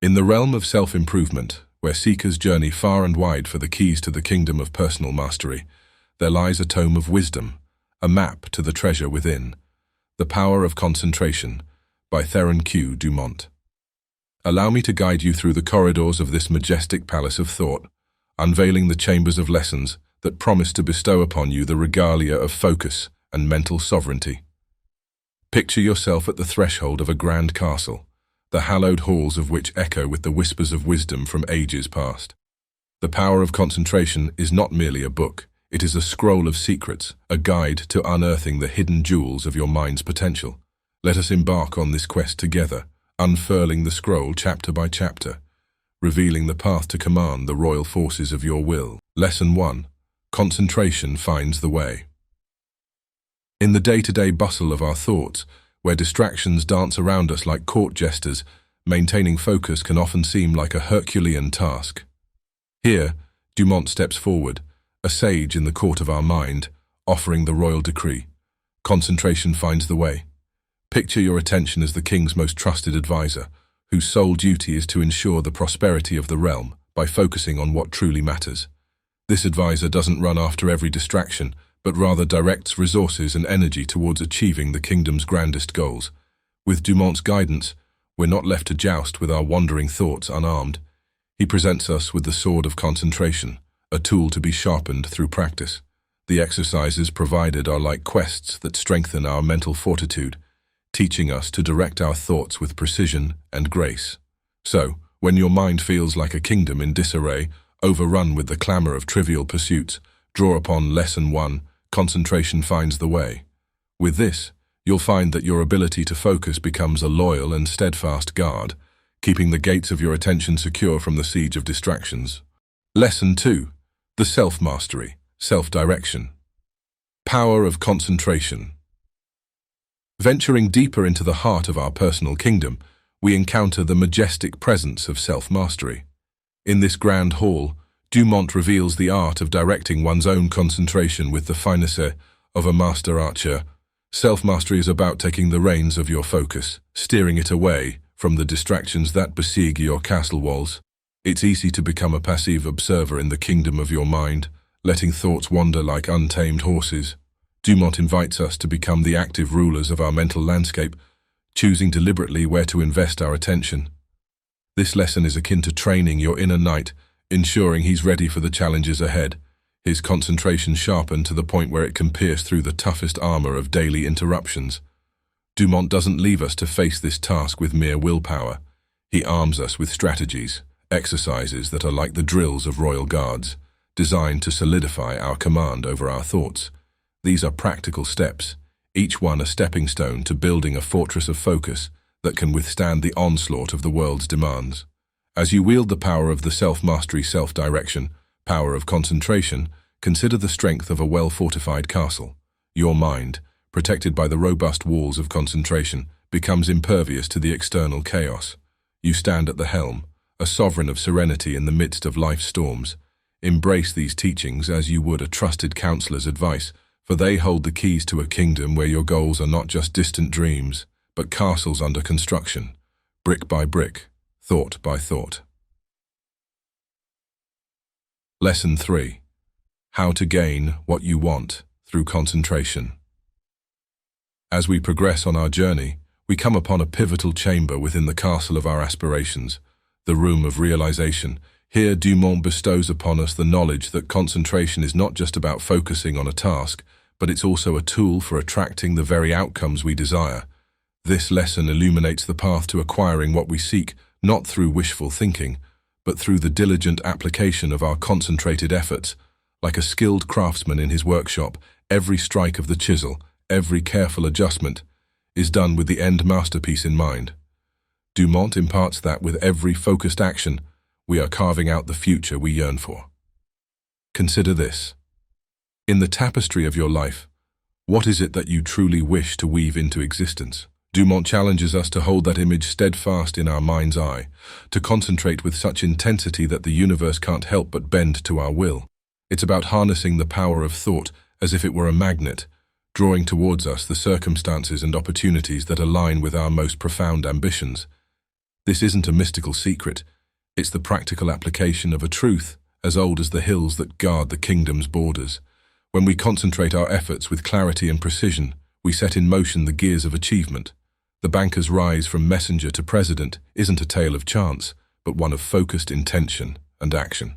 In the realm of self-improvement, where seekers journey far and wide for the keys to the kingdom of personal mastery, there lies a tome of wisdom, a map to the treasure within. The Power of Concentration, by Theron Q. Dumont. Allow me to guide you through the corridors of this majestic palace of thought, unveiling the chambers of lessons that promise to bestow upon you the regalia of focus and mental sovereignty. Picture yourself at the threshold of a grand castle, the hallowed halls of which echo with the whispers of wisdom from ages past. The Power of Concentration is not merely a book, it is a scroll of secrets, a guide to unearthing the hidden jewels of your mind's potential. Let us embark on this quest together, unfurling the scroll chapter by chapter, revealing the path to command the royal forces of your will. Lesson 1. Concentration finds the way. In the day-to-day bustle of our thoughts, where distractions dance around us like court jesters, maintaining focus can often seem like a Herculean task. Here, Dumont steps forward, a sage in the court of our mind, offering the royal decree. Concentration finds the way. Picture your attention as the king's most trusted advisor, whose sole duty is to ensure the prosperity of the realm by focusing on what truly matters. This advisor doesn't run after every distraction, but rather directs resources and energy towards achieving the kingdom's grandest goals. With Dumont's guidance, we're not left to joust with our wandering thoughts unarmed. He presents us with the sword of concentration, a tool to be sharpened through practice. The exercises provided are like quests that strengthen our mental fortitude, teaching us to direct our thoughts with precision and grace. So, when your mind feels like a kingdom in disarray, overrun with the clamor of trivial pursuits, draw upon Lesson 1, Concentration finds the way. With this, you'll find that your ability to focus becomes a loyal and steadfast guard, keeping the gates of your attention secure from the siege of distractions. Lesson 2. The Self-Mastery, Self-Direction. Power of Concentration. Venturing deeper into the heart of our personal kingdom, we encounter the majestic presence of self-mastery. In this grand hall, Dumont reveals the art of directing one's own concentration with the finesse of a master archer. Self-mastery is about taking the reins of your focus, steering it away from the distractions that besiege your castle walls. It's easy to become a passive observer in the kingdom of your mind, letting thoughts wander like untamed horses. Dumont invites us to become the active rulers of our mental landscape, choosing deliberately where to invest our attention. This lesson is akin to training your inner knight, ensuring he's ready for the challenges ahead, his concentration sharpened to the point where it can pierce through the toughest armor of daily interruptions. Dumont doesn't leave us to face this task with mere willpower. He arms us with strategies, exercises that are like the drills of royal guards, designed to solidify our command over our thoughts. These are practical steps, each one a stepping stone to building a fortress of focus that can withstand the onslaught of the world's demands. As you wield the power of the self-mastery, self-direction, power of concentration, consider the strength of a well-fortified castle. Your mind, protected by the robust walls of concentration, becomes impervious to the external chaos. You stand at the helm, a sovereign of serenity in the midst of life's storms. Embrace these teachings as you would a trusted counselor's advice, for they hold the keys to a kingdom where your goals are not just distant dreams, but castles under construction, brick by brick, thought by thought. Lesson 3. How to gain what you want through concentration. As we progress on our journey, we come upon a pivotal chamber within the castle of our aspirations, the room of realization. Here, Dumont bestows upon us the knowledge that concentration is not just about focusing on a task, but it's also a tool for attracting the very outcomes we desire. This lesson illuminates the path to acquiring what we seek, not through wishful thinking, but through the diligent application of our concentrated efforts. Like a skilled craftsman in his workshop, every strike of the chisel, every careful adjustment, is done with the end masterpiece in mind. Dumont imparts that with every focused action, we are carving out the future we yearn for. Consider this. In the tapestry of your life, what is it that you truly wish to weave into existence? Dumont challenges us to hold that image steadfast in our mind's eye, to concentrate with such intensity that the universe can't help but bend to our will. It's about harnessing the power of thought as if it were a magnet, drawing towards us the circumstances and opportunities that align with our most profound ambitions. This isn't a mystical secret. It's the practical application of a truth as old as the hills that guard the kingdom's borders. When we concentrate our efforts with clarity and precision, we set in motion the gears of achievement. The banker's rise from messenger to president isn't a tale of chance, but one of focused intention and action.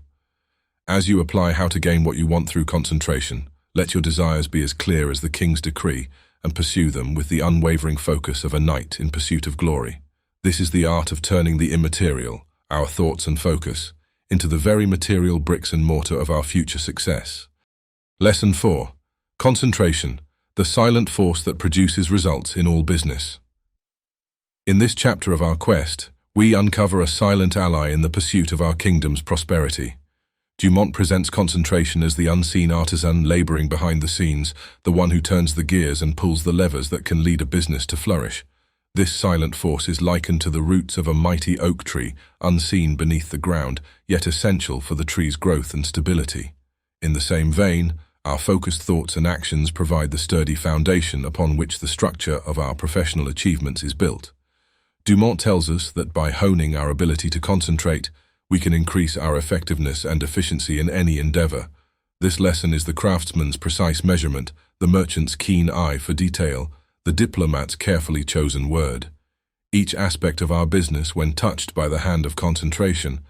As you apply how to gain what you want through concentration, let your desires be as clear as the king's decree, and pursue them with the unwavering focus of a knight in pursuit of glory. This is the art of turning the immaterial, our thoughts and focus, into the very material bricks and mortar of our future success. Lesson 4. Concentration, the silent force that produces results in all business. In this chapter of our quest, we uncover a silent ally in the pursuit of our kingdom's prosperity. Dumont presents concentration as the unseen artisan laboring behind the scenes, the one who turns the gears and pulls the levers that can lead a business to flourish. This silent force is likened to the roots of a mighty oak tree, unseen beneath the ground, yet essential for the tree's growth and stability. In the same vein, our focused thoughts and actions provide the sturdy foundation upon which the structure of our professional achievements is built. Dumont tells us that by honing our ability to concentrate, we can increase our effectiveness and efficiency in any endeavor. This lesson is the craftsman's precise measurement, the merchant's keen eye for detail, the diplomat's carefully chosen word. Each aspect of our business, when touched by the hand of concentration,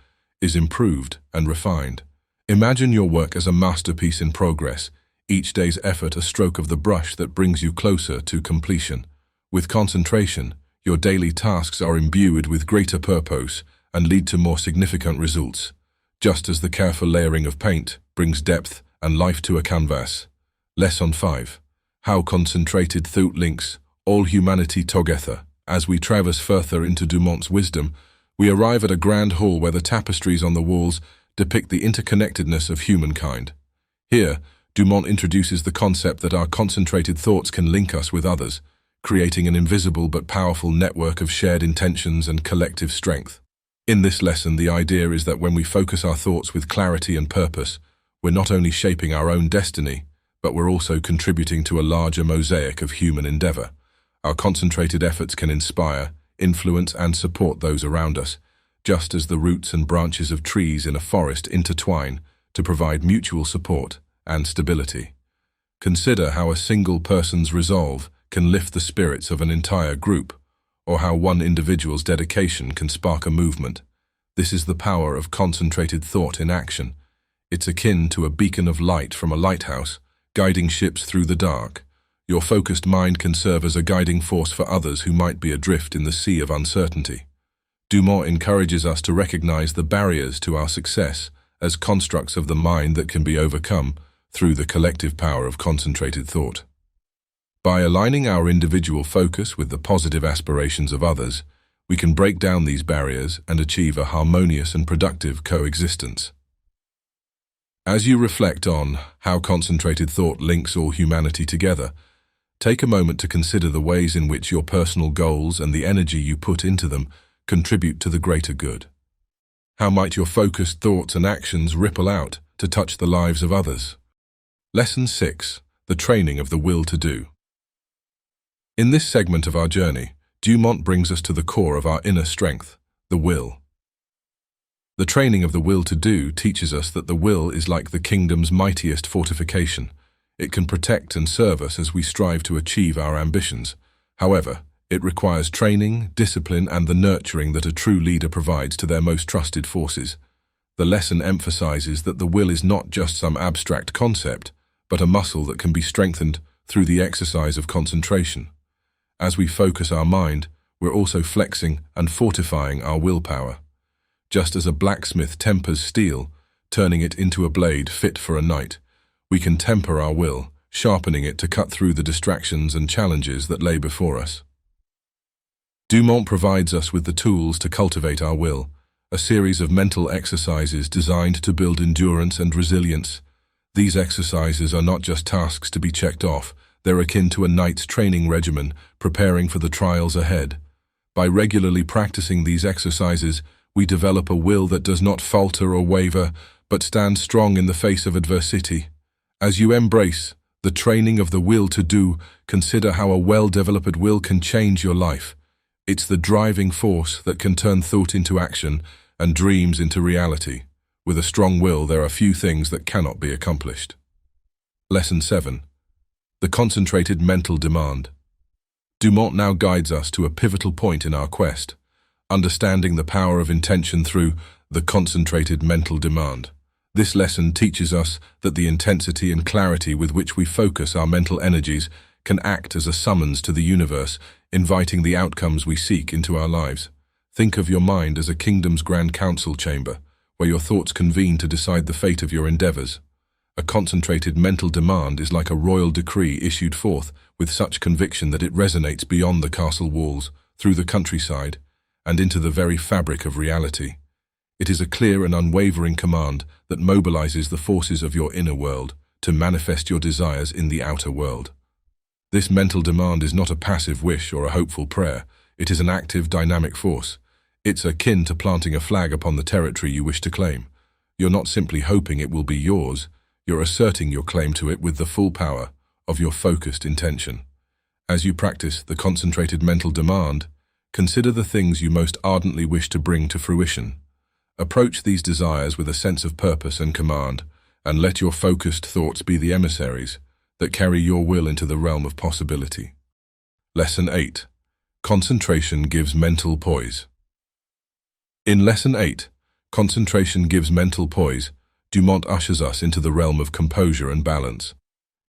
is improved and refined. Imagine your work as a masterpiece in progress, each day's effort a stroke of the brush that brings you closer to completion. With concentration, your daily tasks are imbued with greater purpose and lead to more significant results, just as the careful layering of paint brings depth and life to a canvas. Lesson 5. How concentrated thought links all humanity together. As we traverse further into Dumont's wisdom, we arrive at a grand hall where the tapestries on the walls depict the interconnectedness of humankind. Here, Dumont introduces the concept that our concentrated thoughts can link us with others, creating an invisible but powerful network of shared intentions and collective strength. In this lesson, the idea is that when we focus our thoughts with clarity and purpose, we're not only shaping our own destiny, but we're also contributing to a larger mosaic of human endeavor. Our concentrated efforts can inspire, influence, and support those around us, just as the roots and branches of trees in a forest intertwine to provide mutual support and stability. Consider how a single person's resolve can lift the spirits of an entire group, or how one individual's dedication can spark a movement. This is the power of concentrated thought in action. It's akin to a beacon of light from a lighthouse, guiding ships through the dark. Your focused mind can serve as a guiding force for others who might be adrift in the sea of uncertainty. Dumont encourages us to recognize the barriers to our success as constructs of the mind that can be overcome through the collective power of concentrated thought. By aligning our individual focus with the positive aspirations of others, we can break down these barriers and achieve a harmonious and productive coexistence. As you reflect on how concentrated thought links all humanity together, take a moment to consider the ways in which your personal goals and the energy you put into them contribute to the greater good. How might your focused thoughts and actions ripple out to touch the lives of others? Lesson 6. The training of the will to do. In this segment of our journey, Dumont brings us to the core of our inner strength, the will. The training of the will to do teaches us that the will is like the kingdom's mightiest fortification. It can protect and serve us as we strive to achieve our ambitions. However, it requires training, discipline, and the nurturing that a true leader provides to their most trusted forces. The lesson emphasizes that the will is not just some abstract concept, but a muscle that can be strengthened through the exercise of concentration. As we focus our mind, we're also flexing and fortifying our willpower. Just as a blacksmith tempers steel, turning it into a blade fit for a knight, we can temper our will, sharpening it to cut through the distractions and challenges that lay before us. Dumont provides us with the tools to cultivate our will, a series of mental exercises designed to build endurance and resilience. These exercises are not just tasks to be checked off, they're akin to a knight's training regimen, preparing for the trials ahead. By regularly practicing these exercises, we develop a will that does not falter or waver, but stands strong in the face of adversity. As you embrace the training of the will to do, consider how a well-developed will can change your life. It's the driving force that can turn thought into action and dreams into reality. With a strong will, there are few things that cannot be accomplished. Lesson 7. The concentrated mental demand. Dumont now guides us to a pivotal point in our quest, understanding the power of intention through the concentrated mental demand. This lesson teaches us that the intensity and clarity with which we focus our mental energies can act as a summons to the universe, inviting the outcomes we seek into our lives. Think of your mind as a kingdom's grand council chamber, where your thoughts convene to decide the fate of your endeavors. A concentrated mental demand is like a royal decree issued forth with such conviction that it resonates beyond the castle walls, through the countryside, and into the very fabric of reality. It is a clear and unwavering command that mobilizes the forces of your inner world to manifest your desires in the outer world. This mental demand is not a passive wish or a hopeful prayer. It is an active, dynamic force. It's akin to planting a flag upon the territory you wish to claim. You're not simply hoping it will be yours, you're asserting your claim to it with the full power of your focused intention. As you practice the concentrated mental demand, consider the things you most ardently wish to bring to fruition. Approach these desires with a sense of purpose and command, and let your focused thoughts be the emissaries that carry your will into the realm of possibility. Lesson 8. Concentration gives mental poise. In Lesson 8, Concentration gives mental poise, Dumont ushers us into the realm of composure and balance.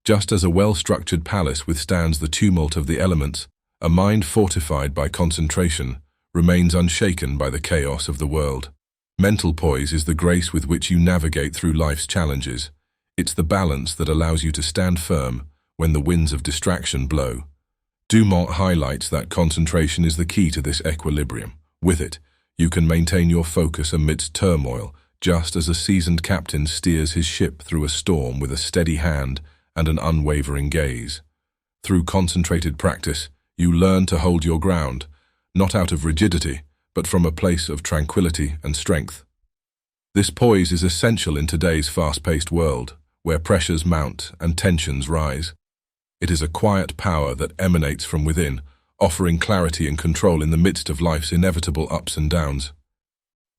Just as a well-structured palace withstands the tumult of the elements, a mind fortified by concentration remains unshaken by the chaos of the world. Mental poise is the grace with which you navigate through life's challenges. It's the balance that allows you to stand firm when the winds of distraction blow. Dumont highlights that concentration is the key to this equilibrium. With it, you can maintain your focus amidst turmoil, just as a seasoned captain steers his ship through a storm with a steady hand and an unwavering gaze. Through concentrated practice, you learn to hold your ground, not out of rigidity, but from a place of tranquility and strength. This poise is essential in today's fast-paced world, where pressures mount and tensions rise. It is a quiet power that emanates from within, offering clarity and control in the midst of life's inevitable ups and downs.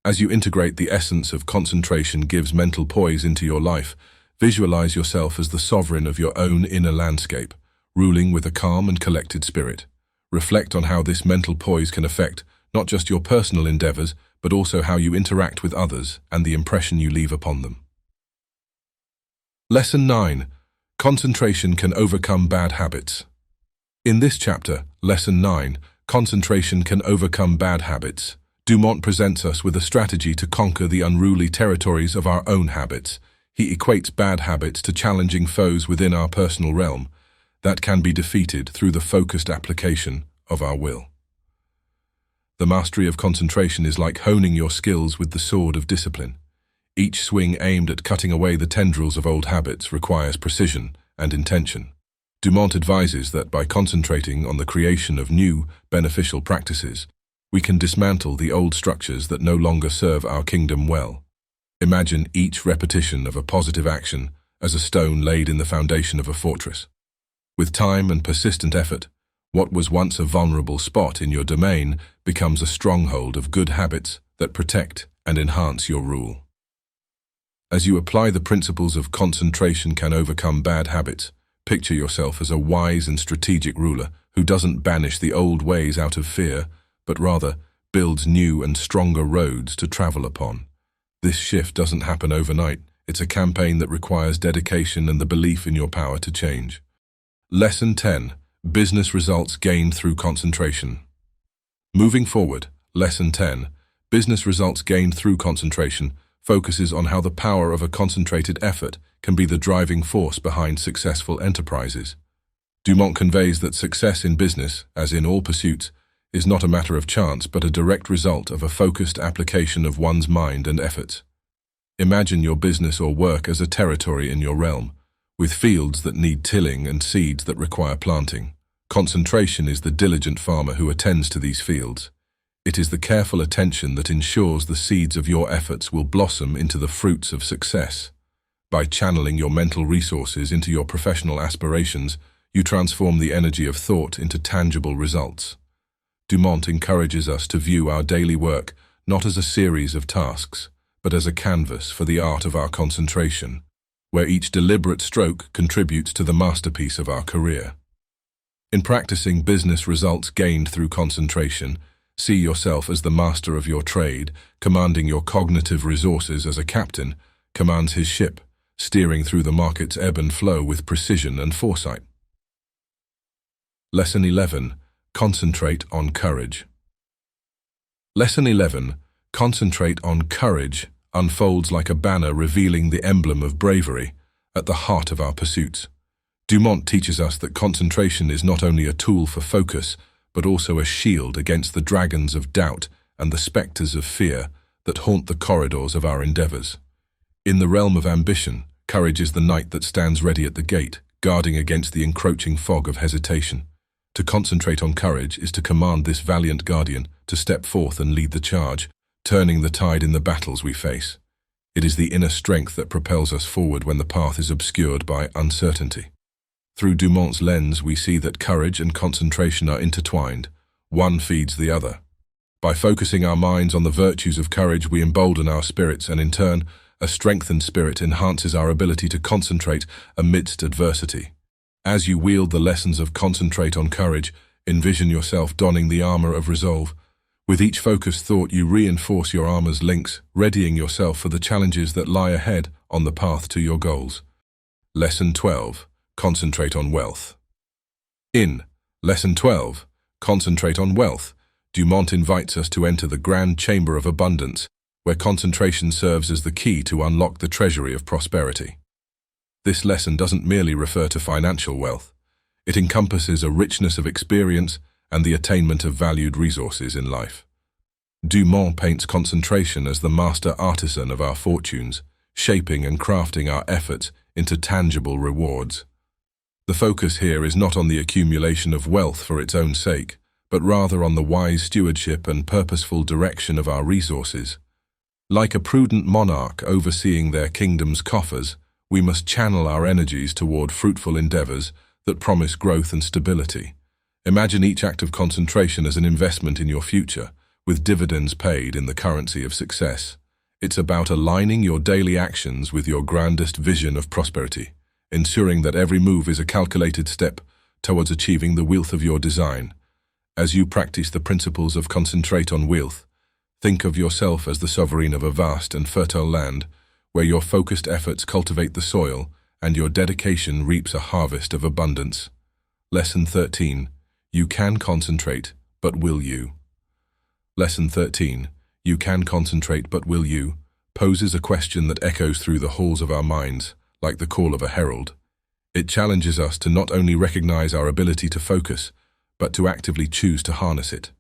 As you integrate the essence of concentration gives mental poise into your life, visualize yourself as the sovereign of your own inner landscape, ruling with a calm and collected spirit. Reflect on how this mental poise can affect not just your personal endeavors, but also how you interact with others and the impression you leave upon them. Lesson 9. Concentration can overcome bad habits. In this chapter, Lesson 9, Concentration can overcome bad habits, Dumont presents us with a strategy to conquer the unruly territories of our own habits. He equates bad habits to challenging foes within our personal realm that can be defeated through the focused application of our will. The mastery of concentration is like honing your skills with the sword of discipline. Each swing aimed at cutting away the tendrils of old habits requires precision and intention. Dumont advises that by concentrating on the creation of new, beneficial practices, we can dismantle the old structures that no longer serve our kingdom well. Imagine each repetition of a positive action as a stone laid in the foundation of a fortress. With time and persistent effort, what was once a vulnerable spot in your domain becomes a stronghold of good habits that protect and enhance your rule. As you apply the principles of concentration can overcome bad habits, picture yourself as a wise and strategic ruler who doesn't banish the old ways out of fear, but rather builds new and stronger roads to travel upon. This shift doesn't happen overnight. It's a campaign that requires dedication and the belief in your power to change. Lesson 10. Business results gained through concentration. Moving forward, Lesson 10. Business results gained through concentration focuses on how the power of a concentrated effort can be the driving force behind successful enterprises. Dumont conveys that success in business, as in all pursuits, is not a matter of chance but a direct result of a focused application of one's mind and efforts. Imagine your business or work as a territory in your realm, with fields that need tilling and seeds that require planting. Concentration is the diligent farmer who attends to these fields. It is the careful attention that ensures the seeds of your efforts will blossom into the fruits of success. By channeling your mental resources into your professional aspirations, you transform the energy of thought into tangible results. Dumont encourages us to view our daily work not as a series of tasks, but as a canvas for the art of our concentration, where each deliberate stroke contributes to the masterpiece of our career. In practicing business results gained through concentration, see yourself as the master of your trade, commanding your cognitive resources as a captain commands his ship, steering through the market's ebb and flow with precision and foresight. Lesson 11. Concentrate on courage. Lesson 11. Concentrate on courage unfolds like a banner revealing the emblem of bravery at the heart of our pursuits. Dumont teaches us that concentration is not only a tool for focus, but also a shield against the dragons of doubt and the spectres of fear that haunt the corridors of our endeavors. In the realm of ambition, courage is the knight that stands ready at the gate, guarding against the encroaching fog of hesitation. To concentrate on courage is to command this valiant guardian to step forth and lead the charge, turning the tide in the battles we face. It is the inner strength that propels us forward when the path is obscured by uncertainty. Through Dumont's lens, we see that courage and concentration are intertwined. One feeds the other. By focusing our minds on the virtues of courage, we embolden our spirits, and in turn, a strengthened spirit enhances our ability to concentrate amidst adversity. As you wield the lessons of concentrate on courage, envision yourself donning the armor of resolve. With each focused thought, you reinforce your armor's links, readying yourself for the challenges that lie ahead on the path to your goals. Lesson 12. Concentrate on wealth. In Lesson 12, Concentrate on Wealth, Dumont invites us to enter the grand chamber of abundance, where concentration serves as the key to unlock the treasury of prosperity. This lesson doesn't merely refer to financial wealth. It encompasses a richness of experience and the attainment of valued resources in life. Dumont paints concentration as the master artisan of our fortunes, shaping and crafting our efforts into tangible rewards. The focus here is not on the accumulation of wealth for its own sake, but rather on the wise stewardship and purposeful direction of our resources. Like a prudent monarch overseeing their kingdom's coffers, we must channel our energies toward fruitful endeavors that promise growth and stability. Imagine each act of concentration as an investment in your future, with dividends paid in the currency of success. It's about aligning your daily actions with your grandest vision of prosperity, ensuring that every move is a calculated step towards achieving the wealth of your design. As you practice the principles of concentrate on wealth, think of yourself as the sovereign of a vast and fertile land, where your focused efforts cultivate the soil and your dedication reaps a harvest of abundance. Lesson 13. You can concentrate, but will you? Lesson 13. You can concentrate, but will you? Poses a question that echoes through the halls of our minds, like the call of a herald. It challenges us to not only recognize our ability to focus, but to actively choose to harness it.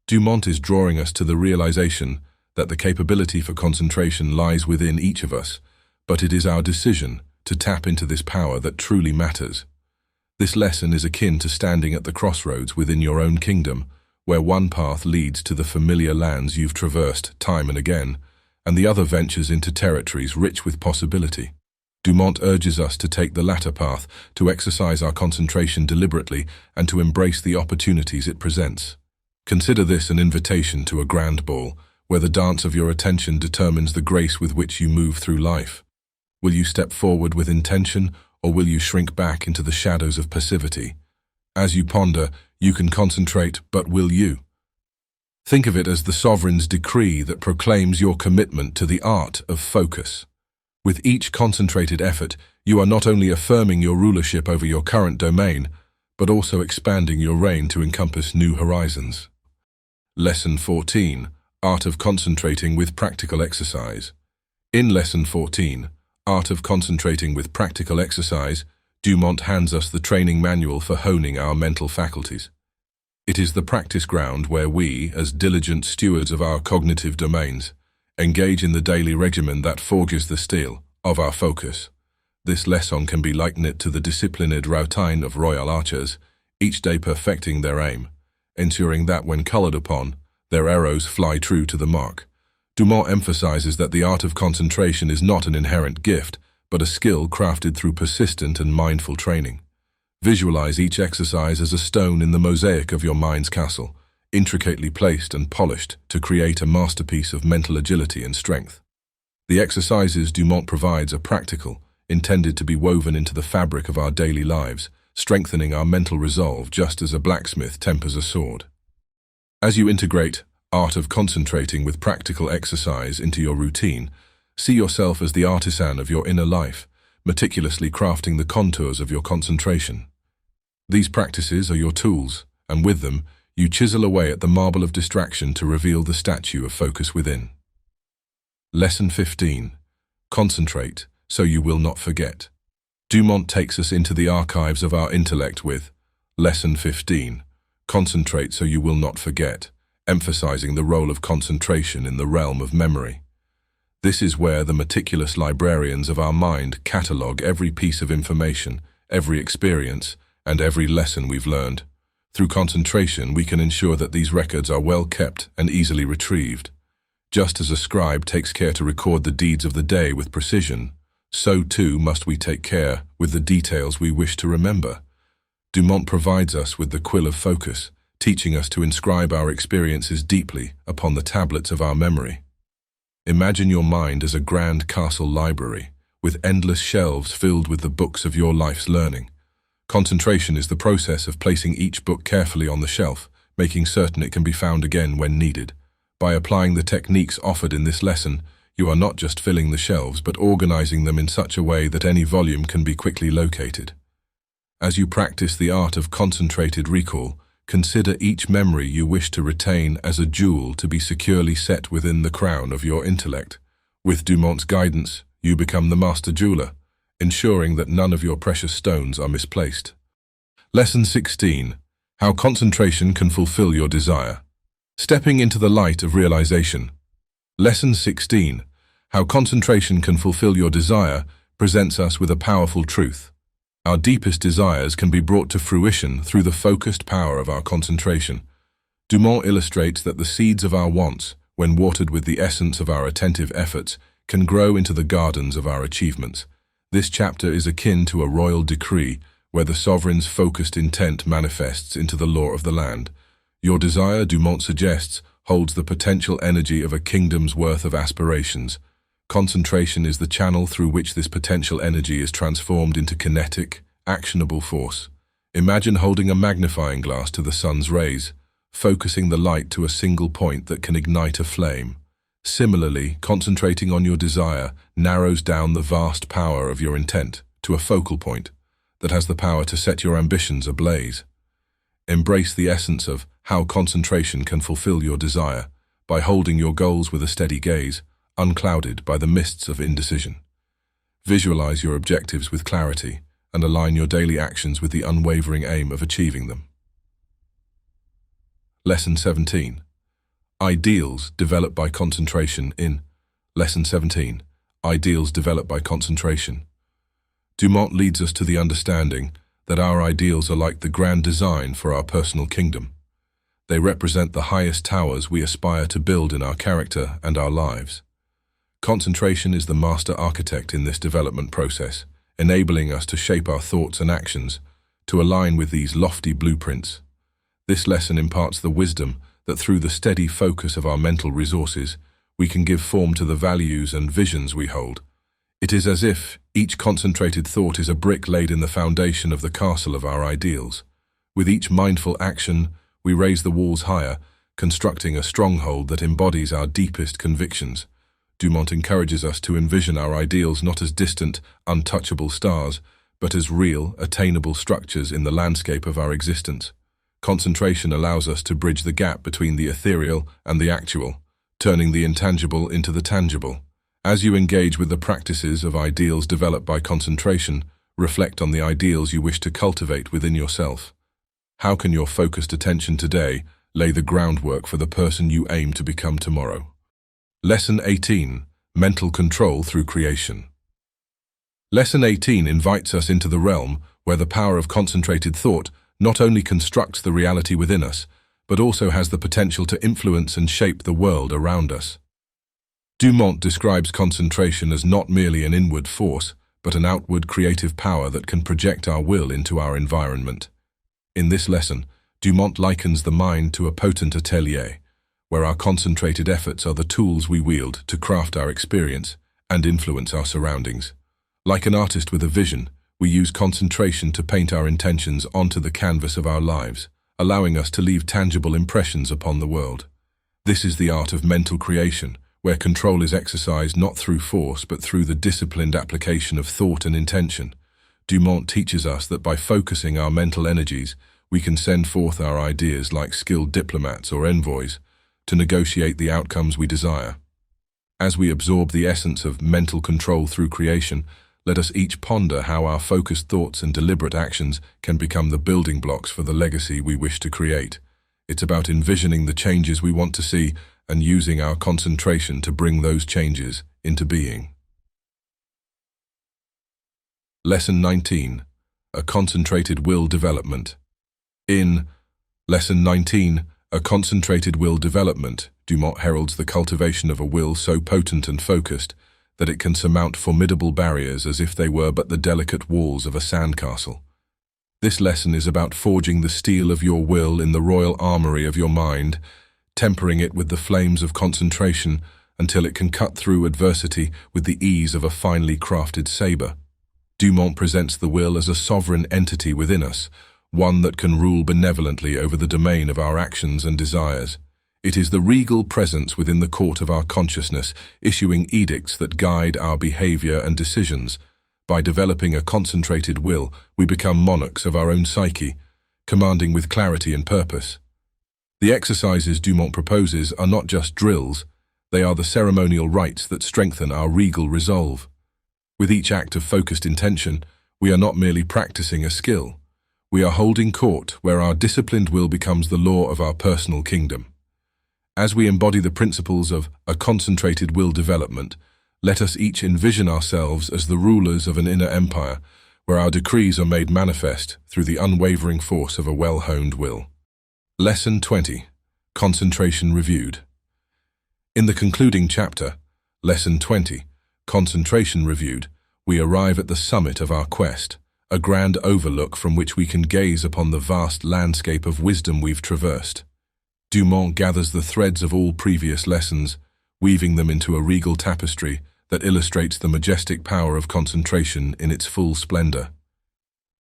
Dumont is drawing us to the realization that the capability for concentration lies within each of us, but it is our decision to tap into this power that truly matters. This lesson is akin to standing at the crossroads within your own kingdom, where one path leads to the familiar lands you've traversed time and again, and the other ventures into territories rich with possibility. Dumont urges us to take the latter path, to exercise our concentration deliberately, and to embrace the opportunities it presents. Consider this an invitation to a grand ball, where the dance of your attention determines the grace with which you move through life. Will you step forward with intention, or will you shrink back into the shadows of passivity? As you ponder, you can concentrate, but will you? Think of it as the sovereign's decree that proclaims your commitment to the art of focus. With each concentrated effort, you are not only affirming your rulership over your current domain, but also expanding your reign to encompass new horizons. Lesson 14. Art of Concentrating with Practical Exercise. In Lesson 14, Art of Concentrating with Practical Exercise, Dumont hands us the training manual for honing our mental faculties. It is the practice ground where we, as diligent stewards of our cognitive domains, engage in the daily regimen that forges the steel of our focus. This lesson can be likened to the disciplined routine of royal archers, each day perfecting their aim, ensuring that when colored upon, their arrows fly true to the mark. Dumont emphasizes that the art of concentration is not an inherent gift, but a skill crafted through persistent and mindful training. Visualize each exercise as a stone in the mosaic of your mind's castle, intricately placed and polished to create a masterpiece of mental agility and strength. The exercises Dumont provides are practical, intended to be woven into the fabric of our daily lives, strengthening our mental resolve just as a blacksmith tempers a sword. As you integrate art of concentrating with practical exercise into your routine, see yourself as the artisan of your inner life, meticulously crafting the contours of your concentration. These practices are your tools, and with them, you chisel away at the marble of distraction to reveal the statue of focus within. Lesson 15. Concentrate, so you will not forget. Dumont takes us into the archives of our intellect with Lesson 15. Concentrate so you will not forget, emphasizing the role of concentration in the realm of memory. This is where the meticulous librarians of our mind catalogue every piece of information, every experience, and every lesson we've learned. Through concentration, we can ensure that these records are well kept and easily retrieved. Just as a scribe takes care to record the deeds of the day with precision, so too must we take care with the details we wish to remember. Dumont provides us with the quill of focus, teaching us to inscribe our experiences deeply upon the tablets of our memory. Imagine your mind as a grand castle library, with endless shelves filled with the books of your life's learning. Concentration is the process of placing each book carefully on the shelf, making certain it can be found again when needed. By applying the techniques offered in this lesson, you are not just filling the shelves, but organizing them in such a way that any volume can be quickly located. As you practice the art of concentrated recall, consider each memory you wish to retain as a jewel to be securely set within the crown of your intellect. With Dumont's guidance, you become the master jeweler, ensuring that none of your precious stones are misplaced. Lesson 16. How concentration can fulfill your desire. Stepping into the light of realization. Lesson 16. How concentration can fulfill your desire presents us with a powerful truth. Our deepest desires can be brought to fruition through the focused power of our concentration. Dumont illustrates that the seeds of our wants, when watered with the essence of our attentive efforts, can grow into the gardens of our achievements. This chapter is akin to a royal decree, where the sovereign's focused intent manifests into the law of the land. Your desire, Dumont suggests, holds the potential energy of a kingdom's worth of aspirations. Concentration is the channel through which this potential energy is transformed into kinetic, actionable force. Imagine holding a magnifying glass to the sun's rays, focusing the light to a single point that can ignite a flame. Similarly, concentrating on your desire narrows down the vast power of your intent to a focal point that has the power to set your ambitions ablaze. Embrace the essence of how concentration can fulfill your desire by holding your goals with a steady gaze, unclouded by the mists of indecision. Visualize your objectives with clarity and align your daily actions with the unwavering aim of achieving them. Lesson 17. Ideals developed by concentration in Lesson 17. Ideals developed by concentration. Dumont leads us to the understanding that our ideals are like the grand design for our personal kingdom. They represent the highest towers we aspire to build in our character and our lives. Concentration is the master architect in this development process, enabling us to shape our thoughts and actions to align with these lofty blueprints. This lesson imparts the wisdom that through the steady focus of our mental resources, we can give form to the values and visions we hold. It is as if each concentrated thought is a brick laid in the foundation of the castle of our ideals. With each mindful action, we raise the walls higher, constructing a stronghold that embodies our deepest convictions. Dumont encourages us to envision our ideals not as distant, untouchable stars, but as real, attainable structures in the landscape of our existence. Concentration allows us to bridge the gap between the ethereal and the actual, turning the intangible into the tangible. As you engage with the practices of ideals developed by concentration, reflect on the ideals you wish to cultivate within yourself. How can your focused attention today lay the groundwork for the person you aim to become tomorrow? Lesson 18. Mental Control Through Creation. Lesson 18 invites us into the realm where the power of concentrated thought not only constructs the reality within us, but also has the potential to influence and shape the world around us. Dumont describes concentration as not merely an inward force, but an outward creative power that can project our will into our environment. In this lesson, Dumont likens the mind to a potent atelier, where our concentrated efforts are the tools we wield to craft our experience and influence our surroundings. Like an artist with a vision, we use concentration to paint our intentions onto the canvas of our lives, allowing us to leave tangible impressions upon the world. This is the art of mental creation, where control is exercised not through force but through the disciplined application of thought and intention. Dumont teaches us that by focusing our mental energies, we can send forth our ideas like skilled diplomats or envoys to negotiate the outcomes we desire. As we absorb the essence of mental control through creation, let us each ponder how our focused thoughts and deliberate actions can become the building blocks for the legacy we wish to create. It's about envisioning the changes we want to see and using our concentration to bring those changes into being. Lesson 19. A concentrated will development. In Lesson 19, A Concentrated Will Development, Dumont heralds the cultivation of a will so potent and focused that it can surmount formidable barriers as if they were but the delicate walls of a sandcastle. This lesson is about forging the steel of your will in the royal armory of your mind, tempering it with the flames of concentration until it can cut through adversity with the ease of a finely crafted saber. Dumont presents the will as a sovereign entity within us, one that can rule benevolently over the domain of our actions and desires. It is the regal presence within the court of our consciousness, issuing edicts that guide our behavior and decisions. By developing a concentrated will, we become monarchs of our own psyche, commanding with clarity and purpose. The exercises Dumont proposes are not just drills, they are the ceremonial rites that strengthen our regal resolve. With each act of focused intention, we are not merely practicing a skill. We are holding court where our disciplined will becomes the law of our personal kingdom. As we embody the principles of a concentrated will development, let us each envision ourselves as the rulers of an inner empire, where our decrees are made manifest through the unwavering force of a well-honed will. Lesson 20. Concentration Reviewed. In the concluding chapter, Lesson 20, Concentration Reviewed, we arrive at the summit of our quest, a grand overlook from which we can gaze upon the vast landscape of wisdom we've traversed. Dumont gathers the threads of all previous lessons, weaving them into a regal tapestry that illustrates the majestic power of concentration in its full splendor.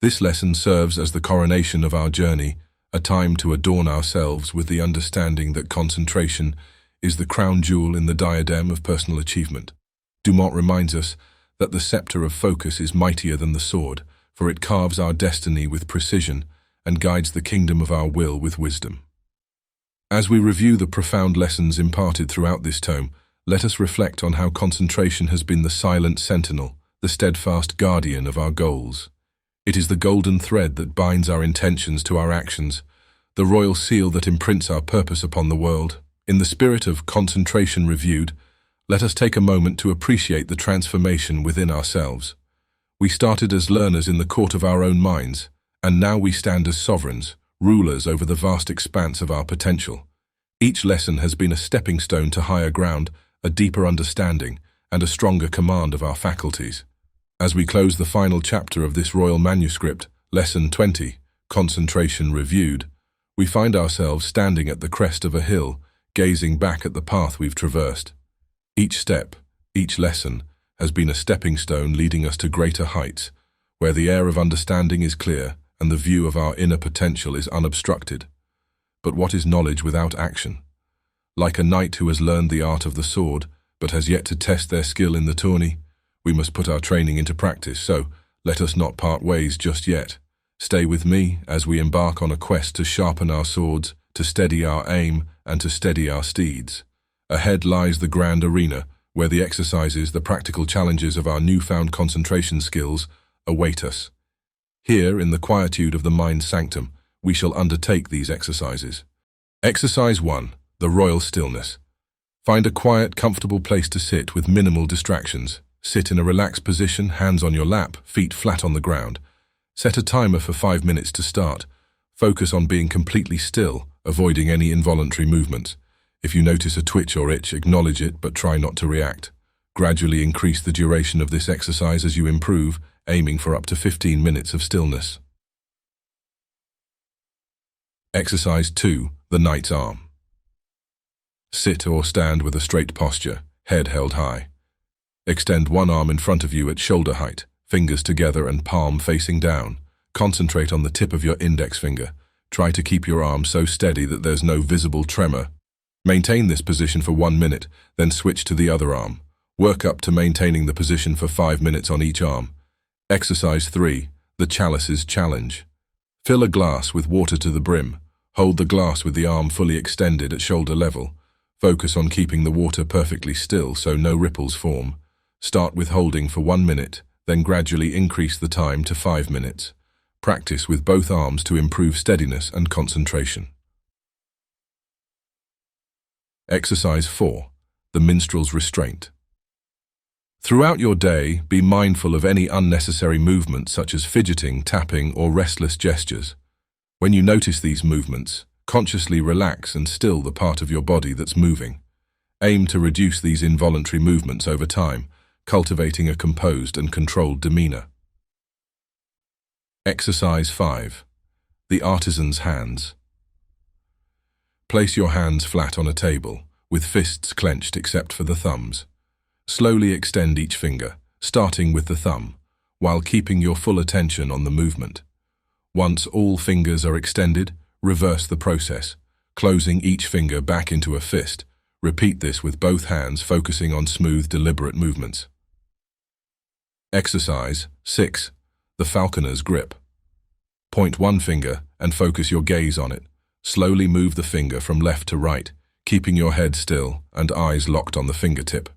This lesson serves as the coronation of our journey, a time to adorn ourselves with the understanding that concentration is the crown jewel in the diadem of personal achievement. Dumont reminds us that the scepter of focus is mightier than the sword, for it carves our destiny with precision and guides the kingdom of our will with wisdom. As we review the profound lessons imparted throughout this tome, let us reflect on how concentration has been the silent sentinel, the steadfast guardian of our goals. It is the golden thread that binds our intentions to our actions, the royal seal that imprints our purpose upon the world. In the spirit of concentration reviewed, let us take a moment to appreciate the transformation within ourselves. We started as learners in the court of our own minds, and now we stand as sovereigns, rulers over the vast expanse of our potential. Each lesson has been a stepping stone to higher ground, a deeper understanding, and a stronger command of our faculties. As we close the final chapter of this royal manuscript, Lesson 20, Concentration Reviewed, we find ourselves standing at the crest of a hill, gazing back at the path we've traversed. Each step, each lesson, has been a stepping stone leading us to greater heights, where the air of understanding is clear and the view of our inner potential is unobstructed. But what is knowledge without action? Like a knight who has learned the art of the sword, but has yet to test their skill in the tourney, we must put our training into practice, so let us not part ways just yet. Stay with me as we embark on a quest to sharpen our swords, to steady our aim, and to steady our steeds. Ahead lies the grand arena, where the exercises, the practical challenges of our newfound concentration skills await us. Here, in the quietude of the mind's sanctum, we shall undertake these exercises. Exercise 1. The Royal Stillness. Find a quiet, comfortable place to sit with minimal distractions. Sit in a relaxed position, hands on your lap, feet flat on the ground. Set a timer for 5 minutes to start. Focus on being completely still, avoiding any involuntary movements. If you notice a twitch or itch, acknowledge it, but try not to react. Gradually increase the duration of this exercise as you improve, aiming for up to 15 minutes of stillness. Exercise 2. The knight's arm. Sit or stand with a straight posture, head held high. Extend one arm in front of you at shoulder height, fingers together and palm facing down. Concentrate on the tip of your index finger. Try to keep your arm so steady that there's no visible tremor. Maintain this position for 1 minute, then switch to the other arm. Work up to maintaining the position for 5 minutes on each arm. Exercise 3. The chalice's challenge. Fill a glass with water to the brim. Hold the glass with the arm fully extended at shoulder level. Focus on keeping the water perfectly still so no ripples form. Start with holding for 1 minute, then gradually increase the time to 5 minutes. Practice with both arms to improve steadiness and concentration. Exercise 4. The minstrel's restraint. Throughout your day, be mindful of any unnecessary movements such as fidgeting, tapping, or restless gestures. When you notice these movements, consciously relax and still the part of your body that's moving. Aim to reduce these involuntary movements over time, cultivating a composed and controlled demeanor. Exercise 5. The artisan's hands. Place your hands flat on a table, with fists clenched except for the thumbs. Slowly extend each finger, starting with the thumb, while keeping your full attention on the movement. Once all fingers are extended, reverse the process, closing each finger back into a fist. Repeat this with both hands, focusing on smooth, deliberate movements. Exercise 6. The falconer's grip. Point one finger and focus your gaze on it. Slowly move the finger from left to right, keeping your head still and eyes locked on the fingertip.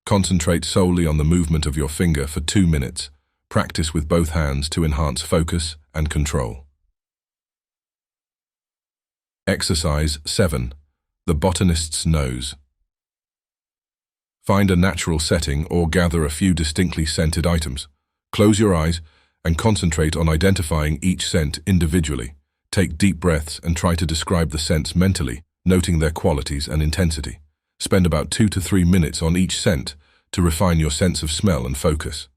Concentrate solely on the movement of your finger for 2 minutes. Practice with both hands to enhance focus and control. Exercise 7. The botanist's nose. Find a natural setting or gather a few distinctly scented items. Close your eyes and concentrate on identifying each scent individually. Take deep breaths and try to describe the scents mentally, noting their qualities and intensity. Spend about 2 to 3 minutes on each scent to refine your sense of smell and focus.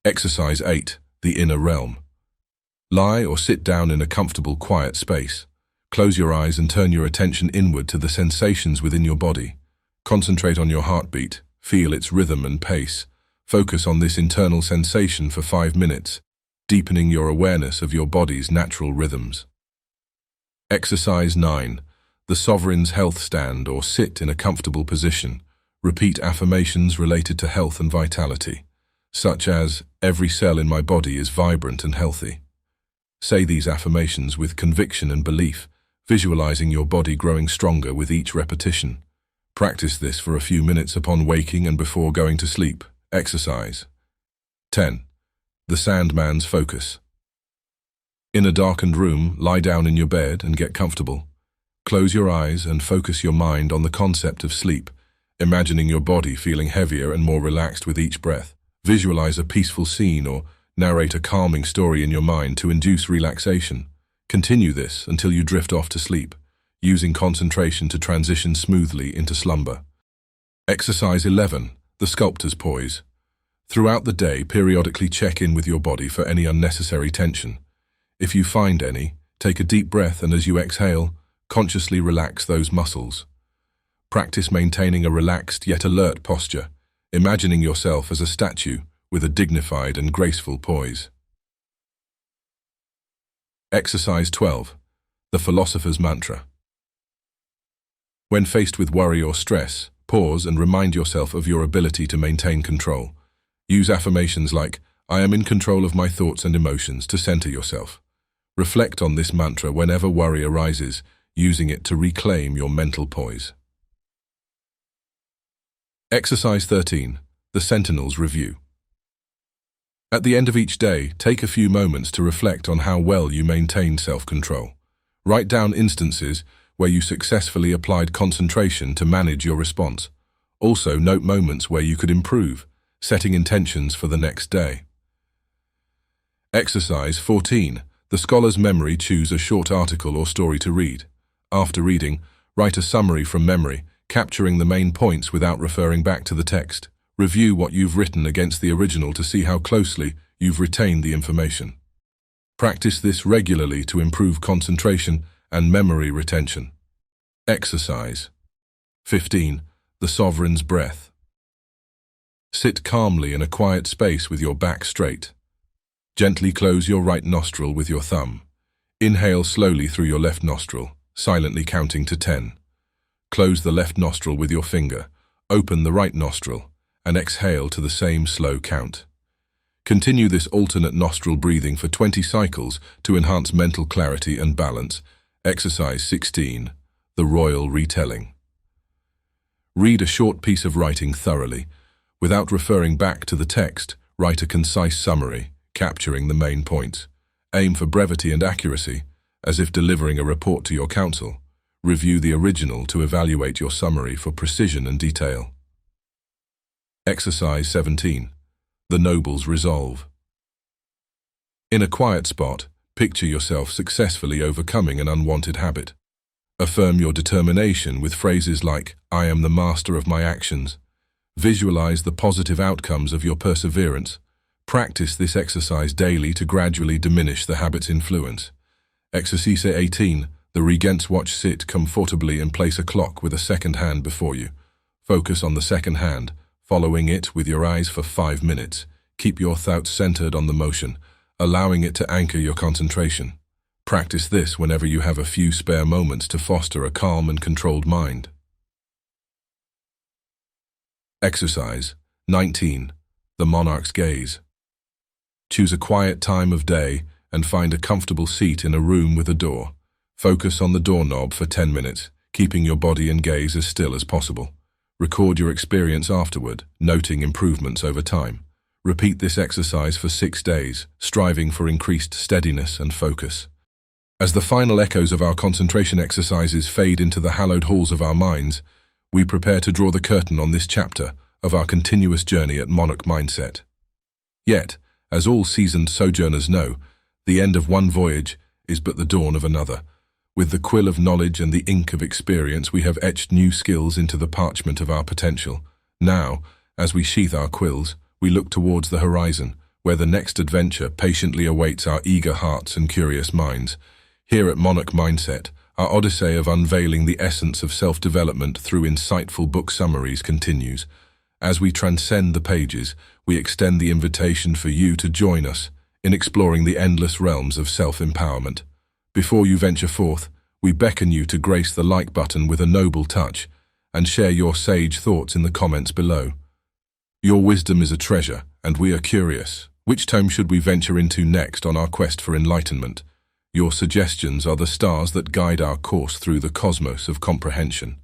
Exercise 8. The inner realm. Lie or sit down in a comfortable, quiet space. Close your eyes and turn your attention inward to the sensations within your body. Concentrate on your heartbeat, feel its rhythm and pace. Focus on this internal sensation for 5 minutes, deepening your awareness of your body's natural rhythms. Exercise 9. The sovereign's health stand or sit in a comfortable position. Repeat affirmations related to health and vitality, such as, "Every cell in my body is vibrant and healthy." Say these affirmations with conviction and belief, visualizing your body growing stronger with each repetition. Practice this for a few minutes upon waking and before going to sleep. Exercise 10. The Sandman's focus. In a darkened room, lie down in your bed and get comfortable. Close your eyes and focus your mind on the concept of sleep, imagining your body feeling heavier and more relaxed with each breath. Visualize a peaceful scene or narrate a calming story in your mind to induce relaxation. Continue this until you drift off to sleep, using concentration to transition smoothly into slumber. Exercise 11. The sculptor's poise. Throughout the day, periodically check in with your body for any unnecessary tension. If you find any, take a deep breath and as you exhale, consciously relax those muscles. Practice maintaining a relaxed yet alert posture, imagining yourself as a statue with a dignified and graceful poise. Exercise 12. The philosopher's mantra. When faced with worry or stress, pause and remind yourself of your ability to maintain control. Use affirmations like, "I am in control of my thoughts and emotions," to center yourself. Reflect on this mantra whenever worry arises, using it to reclaim your mental poise. Exercise 13. The Sentinel's review. At the end of each day, take a few moments to reflect on how well you maintained self-control. Write down instances where you successfully applied concentration to manage your response. Also, note moments where you could improve, setting intentions for the next day. Exercise 14. The scholar's memory. Choose a short article or story to read. After reading, write a summary from memory, capturing the main points without referring back to the text. Review what you've written against the original to see how closely you've retained the information. Practice this regularly to improve concentration and memory retention. Exercise. 15. The Sovereign's Breath. Sit calmly in a quiet space with your back straight. Gently close your right nostril with your thumb. Inhale slowly through your left nostril, silently counting to 10. Close the left nostril with your finger, open the right nostril, and exhale to the same slow count. Continue this alternate nostril breathing for 20 cycles to enhance mental clarity and balance. Exercise 16. The Royal Retelling. Read a short piece of writing thoroughly. Without referring back to the text, write a concise summary, capturing the main points. Aim for brevity and accuracy, as if delivering a report to your counsel. Review the original to evaluate your summary for precision and detail. Exercise 17. The Noble's Resolve. In a quiet spot, picture yourself successfully overcoming an unwanted habit. Affirm your determination with phrases like, "I am the master of my actions." Visualize the positive outcomes of your perseverance. Practice this exercise daily to gradually diminish the habit's influence. Exercise 18. The Regent's Watch. Sit comfortably and place a clock with a second hand before you. Focus on the second hand, following it with your eyes for 5 minutes. Keep your thoughts centered on the motion, allowing it to anchor your concentration. Practice this whenever you have a few spare moments to foster a calm and controlled mind. Exercise 19. The Monarch's Gaze. Choose a quiet time of day and find a comfortable seat in a room with a door. Focus on the doorknob for 10 minutes, keeping your body and gaze as still as possible. Record your experience afterward, noting improvements over time. Repeat this exercise for 6 days, striving for increased steadiness and focus. As the final echoes of our concentration exercises fade into the hallowed halls of our minds, we prepare to draw the curtain on this chapter of our continuous journey at Monarch Mindset. Yet, as all seasoned sojourners know, the end of one voyage is but the dawn of another. With the quill of knowledge and the ink of experience, we have etched new skills into the parchment of our potential. Now, as we sheath our quills, we look towards the horizon, where the next adventure patiently awaits our eager hearts and curious minds. Here at Monarch Mindset, our odyssey of unveiling the essence of self-development through insightful book summaries continues. As we transcend the pages, we extend the invitation for you to join us in exploring the endless realms of self-empowerment. Before you venture forth, we beckon you to grace the like button with a noble touch and share your sage thoughts in the comments below. Your wisdom is a treasure, and we are curious. Which tome should we venture into next on our quest for enlightenment? Your suggestions are the stars that guide our course through the cosmos of comprehension.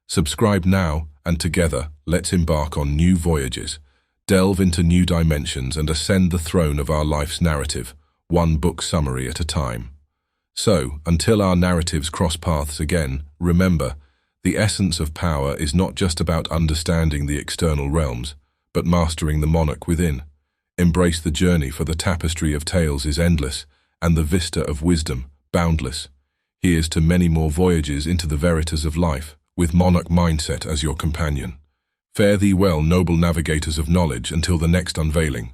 Subscribe now, and together, let's embark on new voyages, delve into new dimensions, and ascend the throne of our life's narrative, one book summary at a time. So, until our narratives cross paths again, remember, the essence of power is not just about understanding the external realms, but mastering the monarch within. Embrace the journey, for the tapestry of tales is endless, and the vista of wisdom boundless. Here's to many more voyages into the veritas of life, with Monarch Mindset as your companion. Fare thee well, noble navigators of knowledge, until the next unveiling.